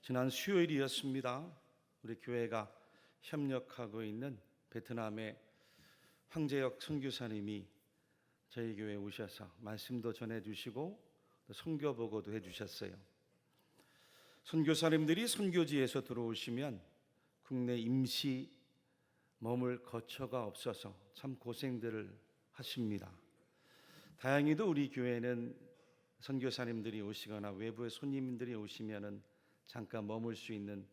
지난 수요일이었습니다. 우리 교회가 협력하고 있는 베트남의 황재혁 선교사님이 저희 교회에 오셔서 말씀도 전해주시고 선교 보고도 해주셨어요. 선교사님들이 선교지에서 들어오시면 국내 임시 머물 거처가 없어서 참 고생들을 하십니다. 다행히도 우리 교회는 선교사님들이 오시거나 외부의 손님들이 오시면은 잠깐 머물 수 있는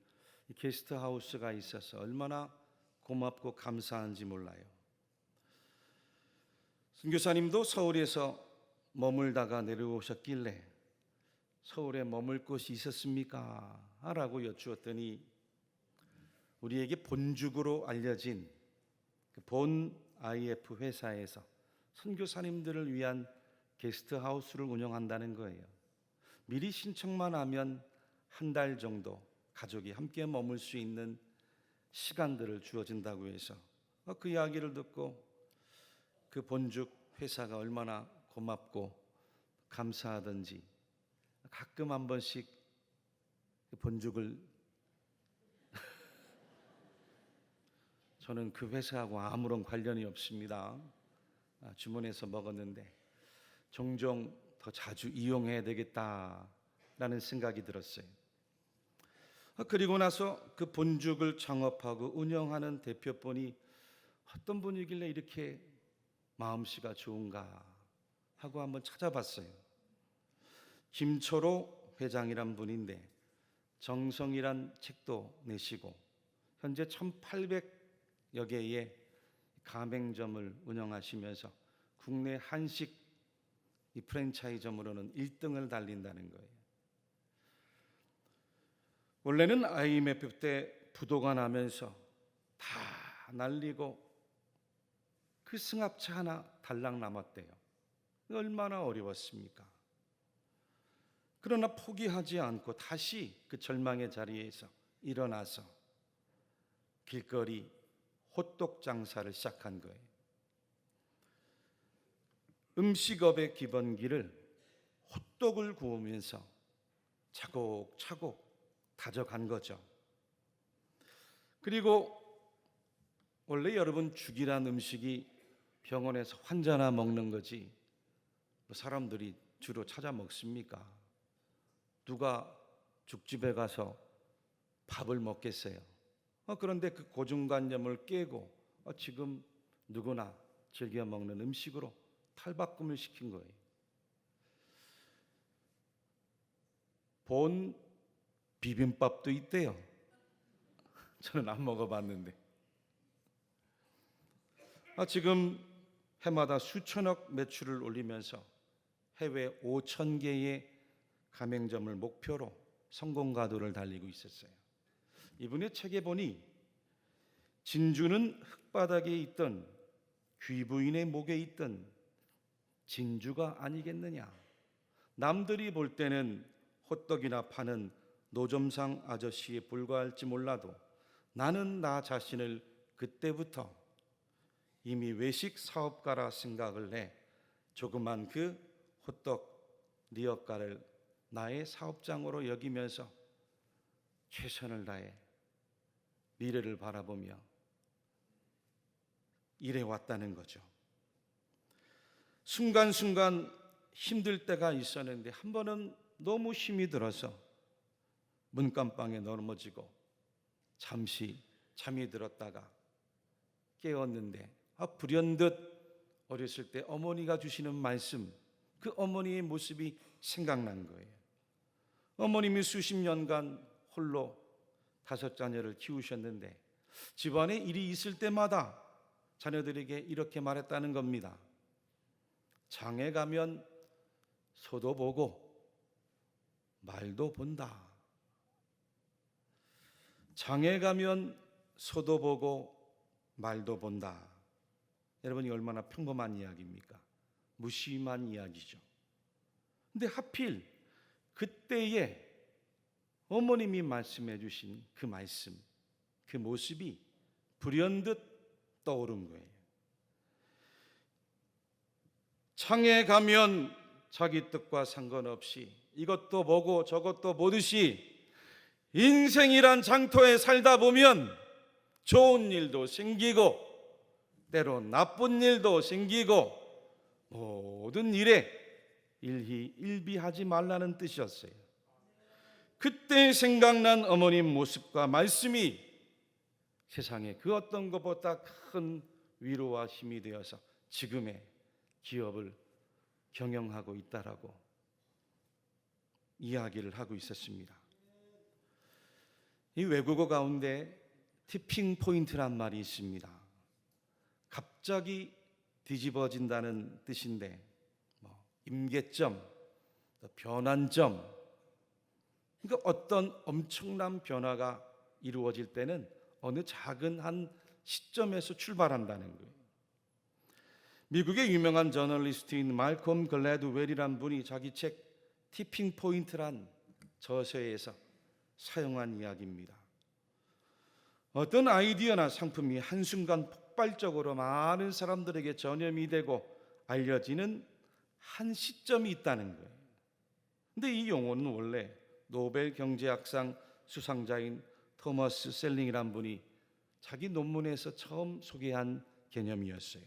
게스트하우스가 있어서 얼마나 고맙고 감사한지 몰라요. 선교사님도 서울에서 머물다가 내려오셨길래 서울에 머물 곳이 있었습니까? 라고 여쭈었더니 우리에게 본죽으로 알려진 본 IF 회사에서 선교사님들을 위한 게스트하우스를 운영한다는 거예요. 미리 신청만 하면 한 달 정도 가족이 함께 머물 수 있는 시간들을 주어진다고 해서 그 이야기를 듣고 그 본죽 회사가 얼마나 고맙고 감사하던지 가끔 한 번씩 본죽을 저는 그 회사하고 아무런 관련이 없습니다. 주문해서 먹었는데 종종 더 자주 이용해야 되겠다라는 생각이 들었어요. 그리고 나서 그 본죽을 창업하고 운영하는 대표분이 어떤 분이길래 이렇게 마음씨가 좋은가 하고 한번 찾아봤어요. 김초로 회장이란 분인데 정성이란 책도 내시고 현재 1800여 개의 가맹점을 운영하시면서 국내 한식 이 프랜차이점으로는 1등을 달린다는 거예요. 원래는 IMF 때 부도가 나면서 다 날리고 그 승합차 하나 달랑 남았대요. 얼마나 어려웠습니까? 그러나 포기하지 않고 다시 그 절망의 자리에서 일어나서 길거리 호떡 장사를 시작한 거예요. 음식업의 기본기를 호떡을 구우면서 차곡차곡 다져간 거죠. 그리고 원래 여러분 죽이란 음식이 병원에서 환자나 먹는 거지 사람들이 주로 찾아 먹습니까? 누가 죽집에 가서 밥을 먹겠어요? 그런데 그 고정관념을 깨고 지금 누구나 즐겨 먹는 음식으로 탈바꿈을 시킨 거예요. 본 비빔밥도 있대요. 저는 안 먹어봤는데. 지금 해마다 수천억 매출을 올리면서 해외 5,000개의 가맹점을 목표로 성공가도를 달리고 있었어요. 이분의 책에 보니 진주는 흙바닥에 있던 귀부인의 목에 있던 진주가 아니겠느냐. 남들이 볼 때는 호떡이나 파는 노점상 아저씨에 불과할지 몰라도 나는 나 자신을 그때부터 이미 외식 사업가라 생각을 해 조그만 그 호떡 리어가를 나의 사업장으로 여기면서 최선을 다해 미래를 바라보며 일해왔다는 거죠. 순간순간 힘들 때가 있었는데 한 번은 너무 힘이 들어서 문간방에 넘어지고 잠시 잠이 들었다가 깨었는데 불현듯 어렸을 때 어머니가 주시는 말씀, 그 어머니의 모습이 생각난 거예요. 어머님이 수십 년간 홀로 5 자녀를 키우셨는데 집안에 일이 있을 때마다 자녀들에게 이렇게 말했다는 겁니다. 장에 가면 소도 보고 말도 본다. 장에 가면 소도 보고 말도 본다. 여러분이 얼마나 평범한 이야기입니까? 무심한 이야기죠. 근데 하필 그때에 어머님이 말씀해 주신 그 말씀, 그 모습이 불현듯 떠오른 거예요. 장에 가면 자기 뜻과 상관없이 이것도 보고 저것도 보듯이 인생이란 장터에 살다 보면 좋은 일도 생기고 때로 나쁜 일도 생기고 모든 일에 일희일비하지 말라는 뜻이었어요. 그때 생각난 어머님 모습과 말씀이 세상에 그 어떤 것보다 큰 위로와 힘이 되어서 지금의 기업을 경영하고 있다라고 이야기를 하고 있었습니다. 이 외국어 가운데 티핑 포인트란 말이 있습니다. 갑자기 뒤집어진다는 뜻인데 임계점, 변환점, 그러니까 어떤 엄청난 변화가 이루어질 때는 어느 작은 한 시점에서 출발한다는 거예요. 미국의 유명한 저널리스트인 말콤 글래드웰이란 분이 자기 책 티핑 포인트란 저서에서 사용한 이야기입니다. 어떤 아이디어나 상품이 한순간 폭발적으로 많은 사람들에게 전염이 되고 알려지는 한 시점이 있다는 거예요. 근데 이 용어는 원래 노벨 경제학상 수상자인 토머스 셀링이란 분이 자기 논문에서 처음 소개한 개념이었어요.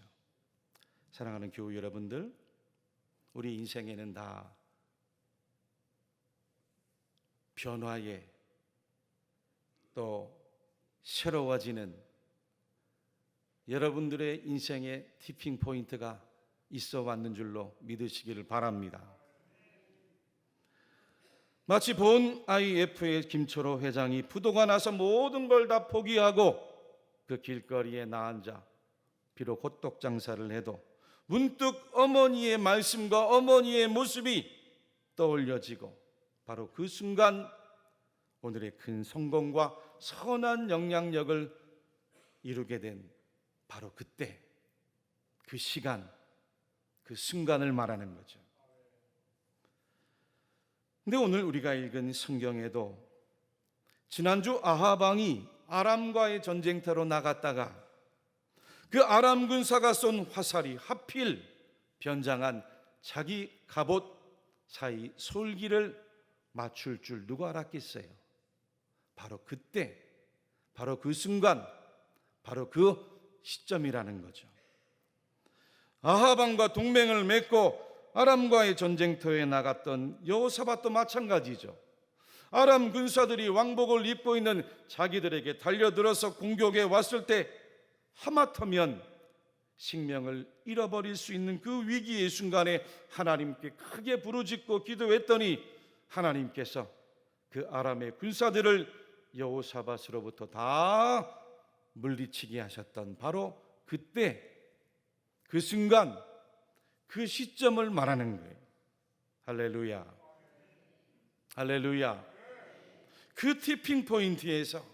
사랑하는 교우 여러분들, 우리 인생에는 다 변화에 또 새로워지는 여러분들의 인생의 티핑 포인트가 있어 왔는 줄로 믿으시기를 바랍니다. 마치 본 IF의 김초로 회장이 부도가 나서 모든 걸 다 포기하고 그 길거리에 나앉아 비록 호떡 장사를 해도 문득 어머니의 말씀과 어머니의 모습이 떠올려지고 바로 그 순간 오늘의 큰 성공과 선한 영향력을 이루게 된 바로 그때, 그 시간, 그 순간을 말하는 거죠. 근데 오늘 우리가 읽은 성경에도 지난주 아합 왕이 아람과의 전쟁터로 나갔다가 그 아람 군사가 쏜 화살이 하필 변장한 자기 갑옷 사이 솔기를 맞출 줄 누가 알았겠어요? 바로 그때, 바로 그 순간, 바로 그 시점이라는 거죠. 아합 왕과 동맹을 맺고 아람과의 전쟁터에 나갔던 여호사밧도 마찬가지죠. 아람 군사들이 왕복을 입고 있는 자기들에게 달려들어서 공격해 왔을 때 하마터면 생명을 잃어버릴 수 있는 그 위기의 순간에 하나님께 크게 부르짖고 기도했더니 하나님께서 그 아람의 군사들을 여호사밧으로부터 다 물리치게 하셨던 바로 그때, 그 순간, 그 시점을 말하는 거예요. 할렐루야, 할렐루야. 그 티핑 포인트에서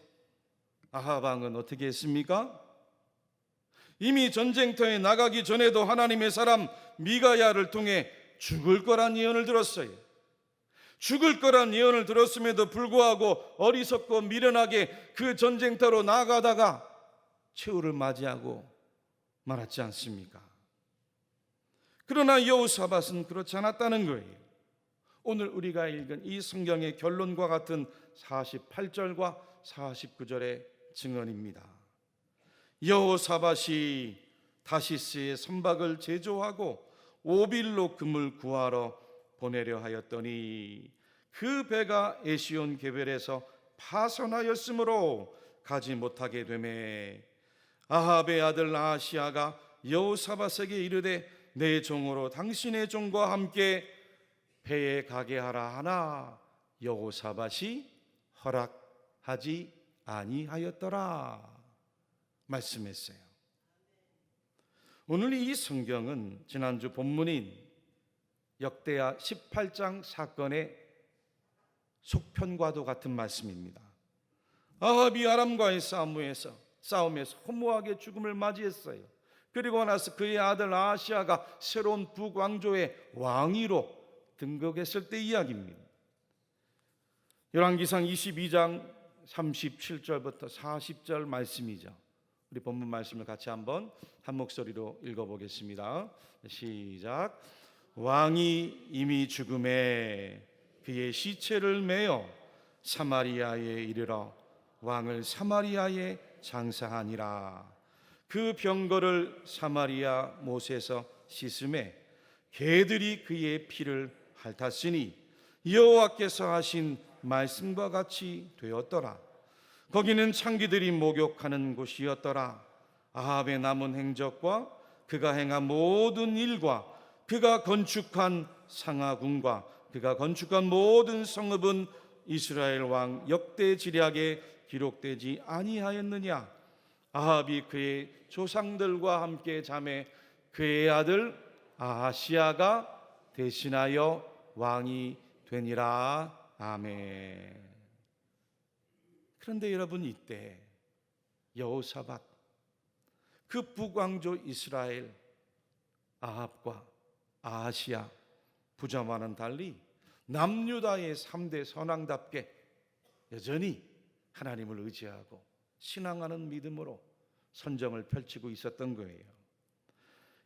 아합 왕은 어떻게 했습니까? 이미 전쟁터에 나가기 전에도 하나님의 사람 미가야를 통해 죽을 거란 예언을 들었어요. 죽을 거란 예언을 들었음에도 불구하고 어리석고 미련하게 그 전쟁터로 나가다가 최후를 맞이하고 말았지 않습니까? 그러나 여호사밧은 그렇지 않았다는 거예요. 오늘 우리가 읽은 이 성경의 결론과 같은 48절과 49절의 증언입니다. 여호사밧이 다시스의 선박을 제조하고 오빌로 금을 구하러 보내려 하였더니 그 배가 에시온 개별에서 파손하였으므로 가지 못하게 되매 아합의 아들 아하시아가 여호사밧에게 이르되 내 종으로 당신의 종과 함께 배에 가게 하라 하나 여호사밧이 허락하지 아니하였더라 말씀했어요. 오늘 이 성경은 지난주 본문인 역대하 18장 사건의 속편과도 같은 말씀입니다. 아합이 아람과의 싸움에서 허무하게 죽음을 맞이했어요. 그리고 나서 그의 아들 아하시아가 새로운 북왕조의 왕위로 등극했을 때 이야기입니다. 열왕기상 22장 37절부터 40절 말씀이죠. 우리 본문 말씀을 같이 한번 한 목소리로 읽어보겠습니다. 시작. 왕이 이미 죽음에 그의 시체를 메어 사마리아에 이르러 왕을 사마리아에 장사하니라. 그 병거를 사마리아 못에서 씻음에 개들이 그의 피를 핥았으니 여호와께서 하신 말씀과 같이 되었더라. 거기는 창기들이 목욕하는 곳이었더라. 아합의 남은 행적과 그가 행한 모든 일과 그가 건축한 상하궁과 그가 건축한 모든 성읍은 이스라엘 왕 역대 지략에 기록되지 아니하였느냐? 아합이 그의 조상들과 함께 잠에 그의 아들 아하시야가 대신하여 왕이 되니라. 아멘. 그런데 여러분, 이때 여호사밧, 그 북왕조 이스라엘 아합과 아하시야 부자와는 달리 남유다의 3대 선왕답게 여전히 하나님을 의지하고 신앙하는 믿음으로 선정을 펼치고 있었던 거예요.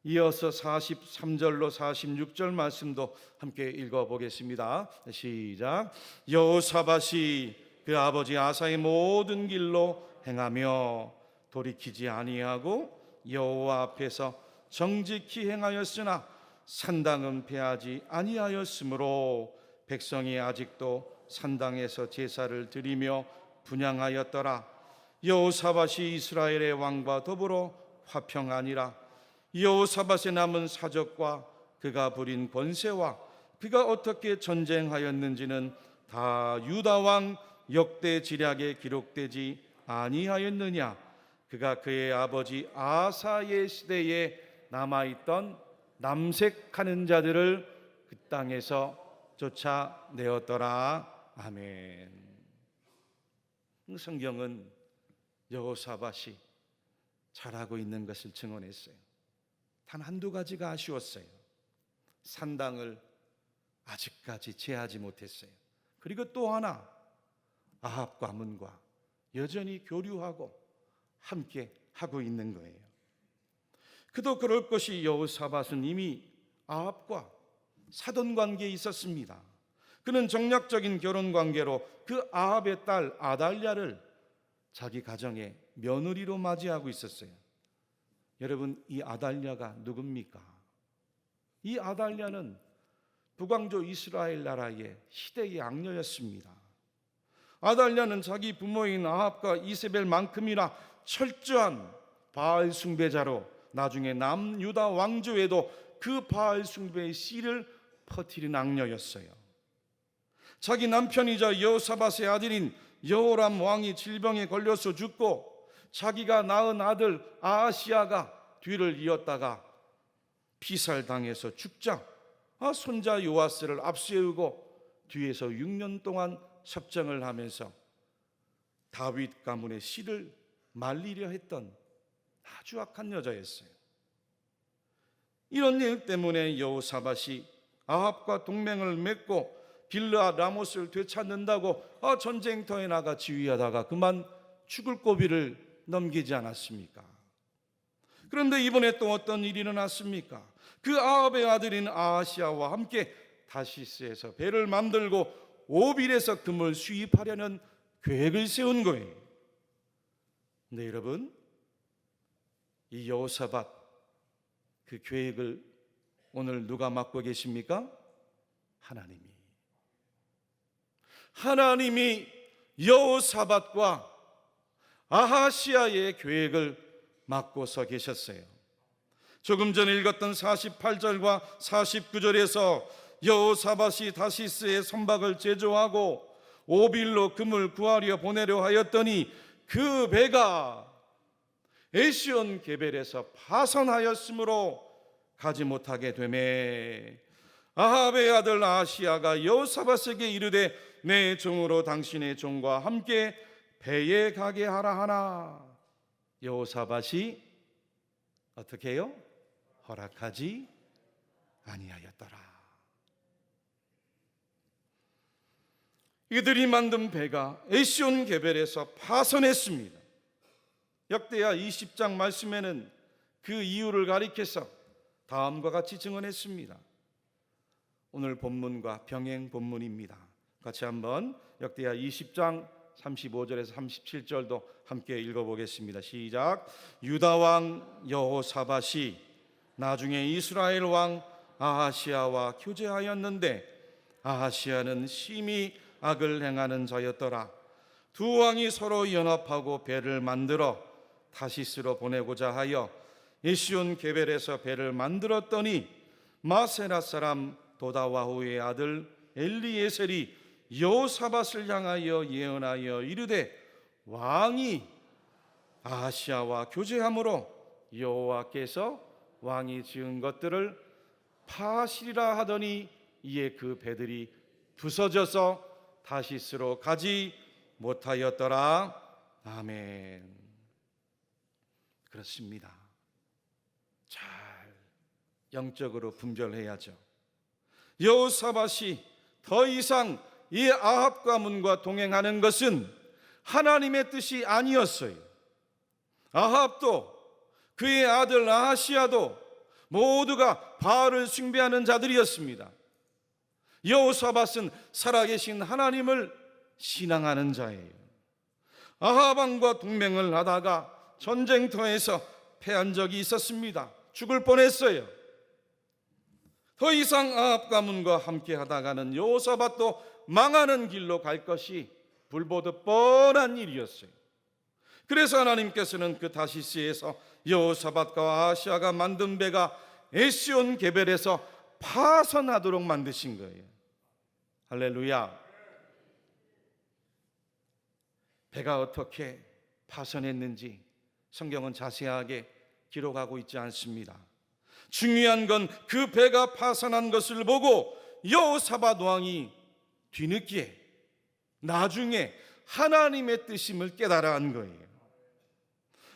이어서 43절로 46절 말씀도 함께 읽어보겠습니다. 시작. 여호사밧이 그 아버지 아사의 모든 길로 행하며 돌이키지 아니하고 여호와 앞에서 정직히 행하였으나 산당은 패하지 아니하였으므로 백성이 아직도 산당에서 제사를 드리며 분향하였더라. 여호사밧이 이스라엘의 왕과 더불어 화평하니라. 여호사밧의 남은 사적과 그가 부린 권세와 그가 어떻게 전쟁하였는지는 다 유다 왕 역대 지략에 기록되지 아니하였느냐? 그가 그의 아버지 아사의 시대에 남아있던 남색하는 자들을 그 땅에서 쫓아내었더라. 아멘. 성경은 여호사밧이 잘하고 있는 것을 증언했어요. 단 한두 가지가 아쉬웠어요. 산당을 아직까지 제하지 못했어요. 그리고 또 하나, 아합 가문과 여전히 교류하고 함께 하고 있는 거예요. 그도 그럴 것이 여호사밧은 이미 아합과 사돈 관계에 있었습니다. 그는 정략적인 결혼 관계로 그 아합의 딸 아달랴를 자기 가정의 며느리로 맞이하고 있었어요. 여러분, 이 아달랴가 누굽니까? 이 아달랴는 북왕조 이스라엘 나라의 시대의 악녀였습니다. 아달랴는 자기 부모인 아합과 이세벨만큼이나 철저한 바알 숭배자로 나중에 남유다 왕조에도 그 바알 숭배의 씨를 퍼뜨린 악녀였어요. 자기 남편이자 여호사밧의 아들인 여호람 왕이 질병에 걸려서 죽고 자기가 낳은 아들 아하시야가 뒤를 이었다가 피살당해서 죽자 손자 요아스를 앞세우고 뒤에서 6년 동안 섭정을 하면서 다윗 가문의 씨를 말리려 했던 아주 악한 여자였어요. 이런 일 때문에 여호사밧이 아합과 동맹을 맺고 길르앗 라못을 되찾는다고 전쟁터에 나가 지휘하다가 그만 죽을 고비를 넘기지 않았습니까? 그런데 이번에 또 어떤 일이 일어났습니까? 그 아합의 아들인 아하시야와 함께 다시스에서 배를 만들고 오빌에서 금을 수입하려는 계획을 세운 거예요. 근데 여러분, 이 여호사밧 그 계획을 오늘 누가 맡고 계십니까? 하나님이 여호사밧과 아하시야의 계획을 맡고서 계셨어요. 조금 전에 읽었던 48절과 49절에서 여호사밧이 다시스의 선박을 제조하고 오빌로 금을 구하려 보내려 하였더니 그 배가 에시온 게벨에서 파선하였으므로 가지 못하게 되매 아합의 아들 아하시야가 여호사밧에게 이르되 내 종으로 당신의 종과 함께 배에 가게 하라 하나 여호사밧이 어떻게 해요? 허락하지 아니하였더라. 이들이 만든 배가 에시온 게벨에서 파선했습니다. 역대하 20장 말씀에는 그 이유를 가리켜서 다음과 같이 증언했습니다. 오늘 본문과 병행 본문입니다. 같이 한번 역대하 20장 35절에서 37절도 함께 읽어보겠습니다. 시작. 유다 왕 여호사밧이 나중에 이스라엘 왕 아하시야와 교제하였는데 아하시야는 심히 악을 행하는 자였더라. 두 왕이 서로 연합하고 배를 만들어 다시스로 보내고자 하여 에시온 게벨에서 배를 만들었더니 마세라 사람 도다와후의 아들 엘리에셀이 여호사밧을 향하여 예언하여 이르되 왕이 아하시야와 교제함으로 여호와께서 왕이 지은 것들을 파하시리라 하더니 이에 그 배들이 부서져서 다시스로 가지 못하였더라. 아멘. 그렇습니다. 잘 영적으로 분별해야죠. 여호사밧이 더 이상 이 아합 가문과 동행하는 것은 하나님의 뜻이 아니었어요. 아합도 그의 아들 아하시야도 모두가 바알을 숭배하는 자들이었습니다. 여호사밧은 살아계신 하나님을 신앙하는 자예요. 아합 왕과 동맹을 하다가 전쟁터에서 패한 적이 있었습니다. 죽을 뻔했어요. 더 이상 아합 가문과 함께 하다가는 여호사밧도 망하는 길로 갈 것이 불보듯 뻔한 일이었어요. 그래서 하나님께서는 그 다시스에서 여호사밧과 아하시야가 만든 배가 에시온 게벨에서 파선하도록 만드신 거예요. 할렐루야. 배가 어떻게 파선했는지 성경은 자세하게 기록하고 있지 않습니다. 중요한 건 그 배가 파선한 것을 보고 여호사밧 왕이 뒤늦게 나중에 하나님의 뜻임을 깨달아 한 거예요.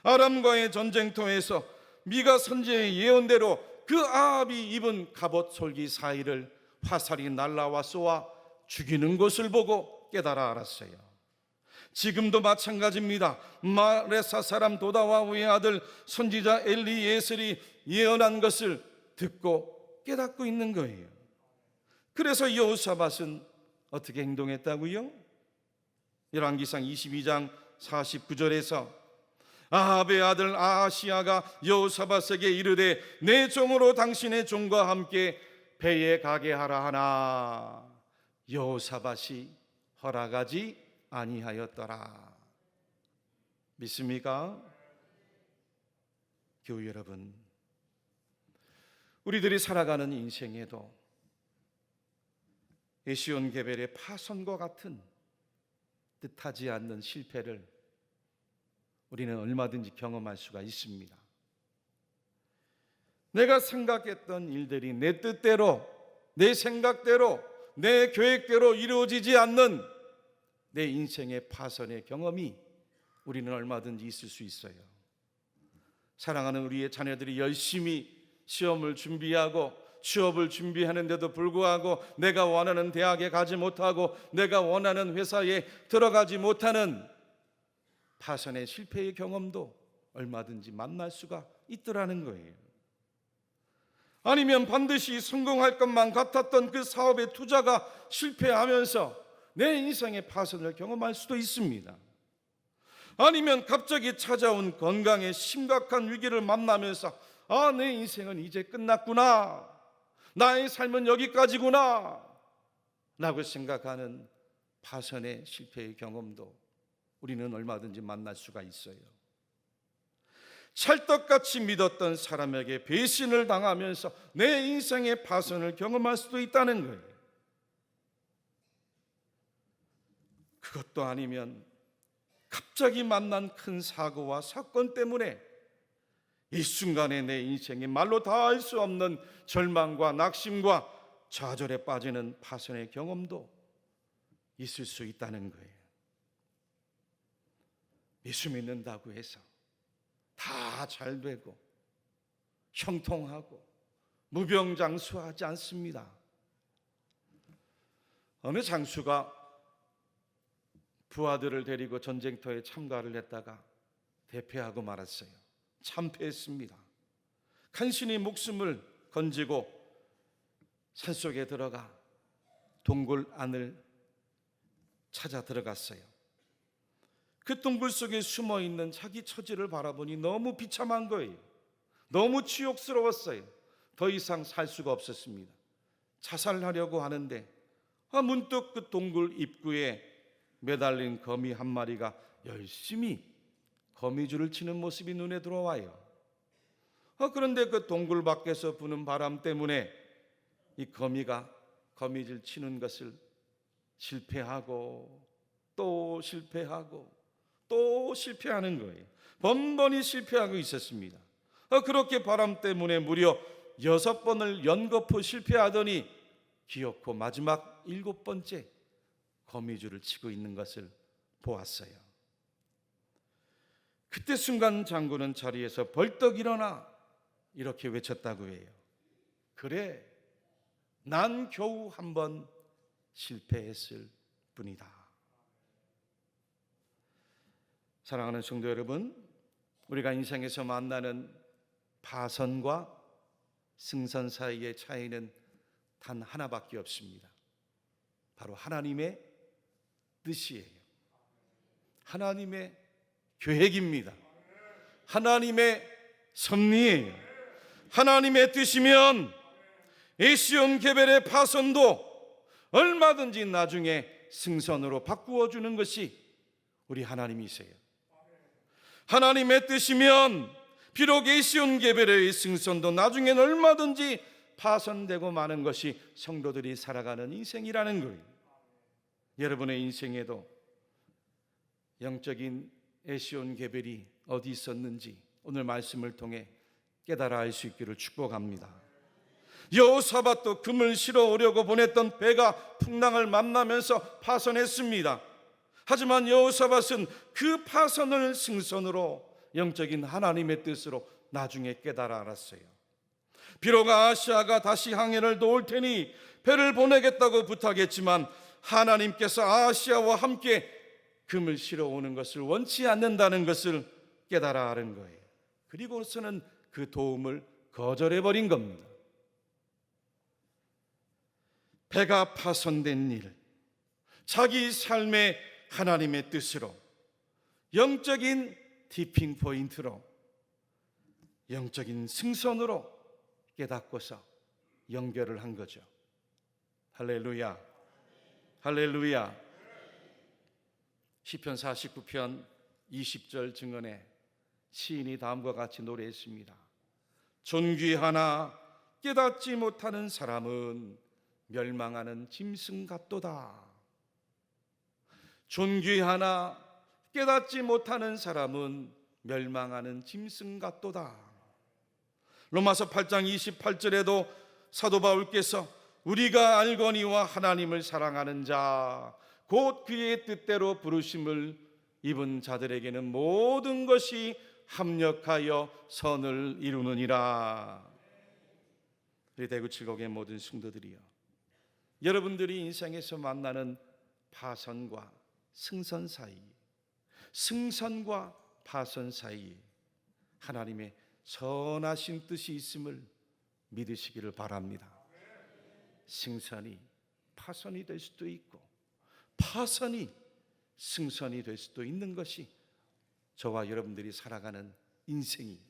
아람과의 전쟁터에서 미가 선지의 예언대로 그 아합이 입은 갑옷 솔기 사이를 화살이 날라와 쏘아 죽이는 것을 보고 깨달아 알았어요. 지금도 마찬가지입니다. 마레사 사람 도다와후의 아들 선지자 엘리에셀이 예언한 것을 듣고 깨닫고 있는 거예요. 그래서 여호사밧은 어떻게 행동했다고요? 열왕기상 22장 49절에서 아합의 아들 아하시야가 여호사밧에게 이르되 내 종으로 당신의 종과 함께 배에 가게 하라 하나 여호사밧이 허락하지 아니하였더라. 믿습니까? 교우 여러분, 우리들이 살아가는 인생에도 에시온 게벨의 파선과 같은 뜻하지 않는 실패를 우리는 얼마든지 경험할 수가 있습니다. 내가 생각했던 일들이 내 뜻대로, 내 생각대로, 내 계획대로 이루어지지 않는 내 인생의 파선의 경험이 우리는 얼마든지 있을 수 있어요. 사랑하는 우리의 자녀들이 열심히 시험을 준비하고 취업을 준비하는데도 불구하고 내가 원하는 대학에 가지 못하고 내가 원하는 회사에 들어가지 못하는 파선의 실패의 경험도 얼마든지 만날 수가 있더라는 거예요. 아니면 반드시 성공할 것만 같았던 그 사업의 투자가 실패하면서 내 인생의 파선을 경험할 수도 있습니다. 아니면 갑자기 찾아온 건강의 심각한 위기를 만나면서 내 인생은 이제 끝났구나, 나의 삶은 여기까지구나 라고 생각하는 파선의 실패의 경험도 우리는 얼마든지 만날 수가 있어요. 찰떡같이 믿었던 사람에게 배신을 당하면서 내 인생의 파선을 경험할 수도 있다는 거예요. 그것도 아니면 갑자기 만난 큰 사고와 사건 때문에 이 순간에 내 인생이 말로 다 할 수 없는 절망과 낙심과 좌절에 빠지는 파선의 경험도 있을 수 있다는 거예요. 예수 믿는다고 해서 다 잘 되고 형통하고 무병장수하지 않습니다. 어느 장수가 부하들을 데리고 전쟁터에 참가를 했다가 대패하고 말았어요. 참패했습니다. 간신히 목숨을 건지고 산속에 들어가 동굴 안을 찾아 들어갔어요. 그 동굴 속에 숨어 있는 자기 처지를 바라보니 너무 비참한 거예요. 너무 치욕스러웠어요. 더 이상 살 수가 없었습니다. 자살하려고 하는데 문득 그 동굴 입구에 매달린 거미 한 마리가 열심히 거미줄을 치는 모습이 눈에 들어와요. 그런데 그 동굴 밖에서 부는 바람 때문에 이 거미가 거미줄 치는 것을 실패하고 또 실패하고 또 실패하는 거예요. 번번이 실패하고 있었습니다. 그렇게 바람 때문에 무려 6번을 연거푸 실패하더니 기어코 마지막 7번째 거미줄을 치고 있는 것을 보았어요. 그때 순간 장군은 자리에서 벌떡 일어나 이렇게 외쳤다고 해요. 그래, 난 겨우 한 번 실패했을 뿐이다. 사랑하는 성도 여러분, 우리가 인생에서 만나는 파선과 승선 사이의 차이는 단 하나밖에 없습니다. 바로 하나님의 뜻이에요. 하나님의 계획입니다. 하나님의 섭리예요. 하나님의 뜻이면 에시온 게벨의 파선도 얼마든지 나중에 승선으로 바꾸어 주는 것이 우리 하나님이세요. 하나님의 뜻이면 비록 에시온 게벨의 승선도 나중엔 얼마든지 파선되고 마는 것이 성도들이 살아가는 인생이라는 거예요. 여러분의 인생에도 영적인 에시온 게벨이 어디 있었는지 오늘 말씀을 통해 깨달아 알 수 있기를 축복합니다. 여호사밧도 금을 실어 오려고 보냈던 배가 풍랑을 만나면서 파선했습니다. 하지만 여호사밧은 그 파선을 승선으로 영적인 하나님의 뜻으로 나중에 깨달아 알았어요. 비록 아하시아가 다시 항해를 도울 테니 배를 보내겠다고 부탁했지만 하나님께서 아하시아와 함께 금을 실어 오는 것을 원치 않는다는 것을 깨달아 알은 거예요. 그리고서는 그 도움을 거절해 버린 겁니다. 배가 파손된 일, 자기 삶의 하나님의 뜻으로 영적인 티핑 포인트로 영적인 승선으로 깨닫고서 연결을 한 거죠. 할렐루야, 할렐루야. 시편 49편 20절 증언에 시인이 다음과 같이 노래했습니다. 존귀하나 깨닫지 못하는 사람은 멸망하는 짐승 같도다. 존귀하나 깨닫지 못하는 사람은 멸망하는 짐승 같도다. 로마서 8장 28절에도 사도 바울께서 우리가 알거니와 하나님을 사랑하는 자 곧 그의 뜻대로 부르심을 입은 자들에게는 모든 것이 합력하여 선을 이루느니라. 우리 대구 칠곡의 모든 성도들이여, 여러분들이 인생에서 만나는 파선과 승선 사이, 승선과 파선 사이 하나님의 선하신 뜻이 있음을 믿으시기를 바랍니다. 승선이 파선이 될 수도 있고 파선이 승선이 될 수도 있는 것이 저와 여러분들이 살아가는 인생이,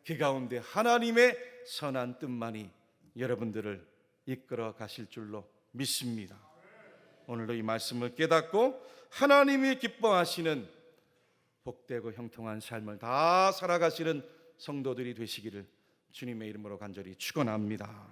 그 가운데 하나님의 선한 뜻만이 여러분들을 이끌어 가실 줄로 믿습니다. 오늘도 이 말씀을 깨닫고 하나님이 기뻐하시는 복되고 형통한 삶을 다 살아가시는 성도들이 되시기를 주님의 이름으로 간절히 축원합니다.